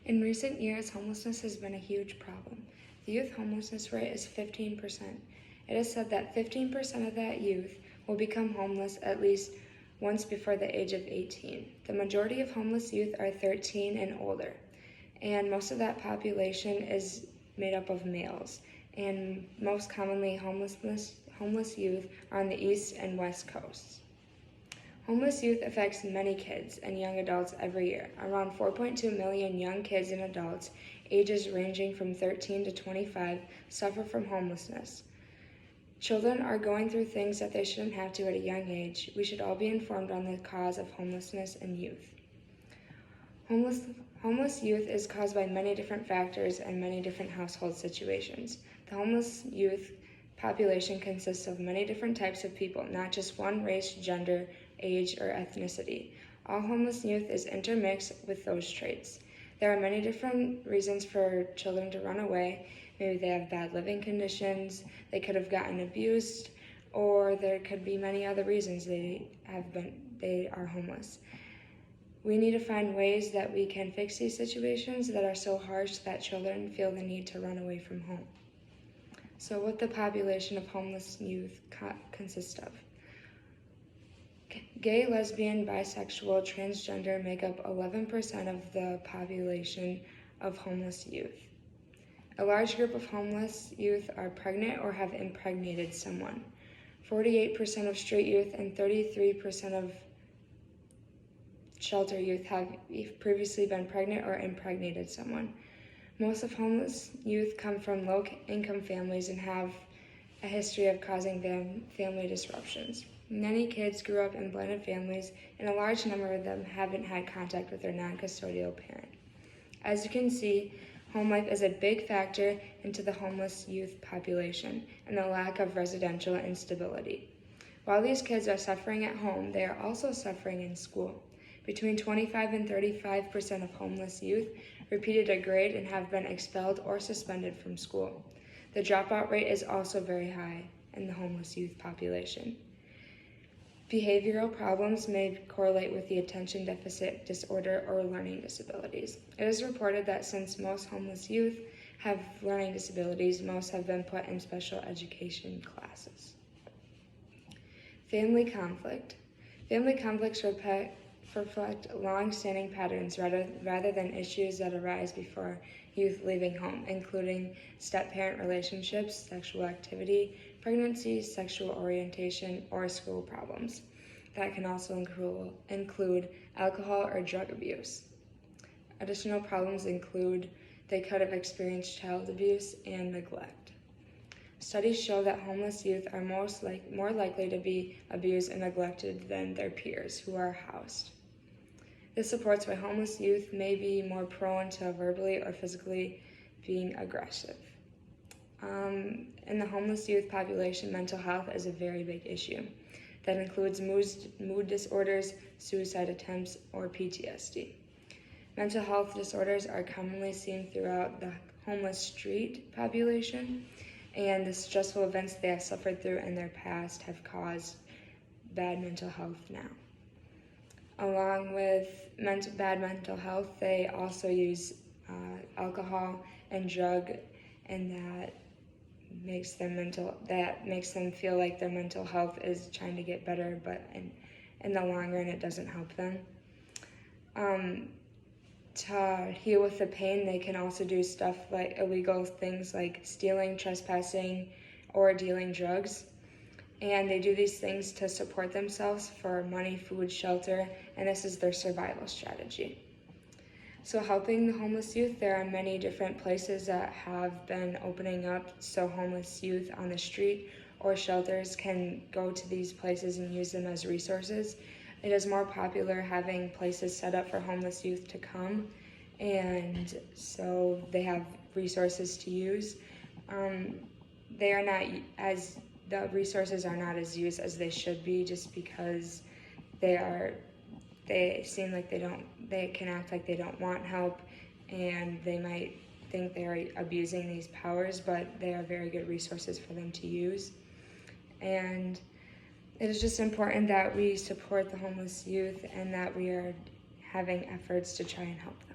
In recent years, homelessness has been a huge problem. The youth homelessness rate is 15%. It is said that 15% of that youth will become homeless at least once before the age of 18. The majority of homeless youth are 13 and older, and most of that population is made up of males. And most commonly, homeless youth are on the east and west coasts. Homeless youth affects many kids and young adults every year. Around 4.2 million young kids and adults, ages ranging from 13 to 25, suffer from homelessness. Children are going through things that they shouldn't have to at a young age. We should all be informed on the cause of homelessness in youth. Homeless youth is caused by many different factors and many different household situations. The homeless youth population consists of many different types of people, not just one race, gender, age, or ethnicity. All homeless youth is intermixed with those traits. There are many different reasons for children to run away. Maybe they have bad living conditions, they could have gotten abused, or there could be many other reasons they are homeless. We need to find ways that we can fix these situations that are so harsh that children feel the need to run away from home. So what the population of homeless youth consists of. Gay, lesbian, bisexual, transgender make up 11% of the population of homeless youth. A large group of homeless youth are pregnant or have impregnated someone. 48% of street youth and 33% of shelter youth have previously been pregnant or impregnated someone. Most of homeless youth come from low-income families and have a history of causing family disruptions. Many kids grew up in blended families, and a large number of them haven't had contact with their non-custodial parent. As you can see, home life is a big factor into the homeless youth population and the lack of residential instability. While these kids are suffering at home, they are also suffering in school. Between 25 and 35% of homeless youth repeated a grade and have been expelled or suspended from school. The dropout rate is also very high in the homeless youth population. Behavioral problems may correlate with the attention deficit disorder or learning disabilities. It is reported that since most homeless youth have learning disabilities, most have been put in special education classes. Family conflict. Family conflicts reflect long-standing patterns rather than issues that arise before youth leaving home, including step-parent relationships, sexual activity, pregnancy, sexual orientation, or school problems. That can also include alcohol or drug abuse. Additional problems include they could have experienced child abuse and neglect. Studies show that homeless youth are more likely to be abused and neglected than their peers who are housed. This supports why homeless youth may be more prone to verbally or physically being aggressive. In the homeless youth population, mental health is a very big issue. That includes mood disorders, suicide attempts, or PTSD. Mental health disorders are commonly seen throughout the homeless street population, and the stressful events they have suffered through in their past have caused bad mental health now. Along with bad mental health, they also use alcohol and drug, and that makes them feel like their mental health is trying to get better, but in the long run, it doesn't help them. To heal with the pain, they can also do stuff like illegal things like stealing, trespassing, or dealing drugs. And they do these things to support themselves for money, food, shelter, and this is their survival strategy. So helping the homeless youth, there are many different places that have been opening up so homeless youth on the street or shelters can go to these places and use them as resources. It is more popular having places set up for homeless youth to come, and so they have resources to use. The resources are not as used as they should be, just because they seem like they can act like they don't want help, and they might think they're abusing these powers, but they are very good resources for them to use. And it is just important that we support the homeless youth and that we are having efforts to try and help them.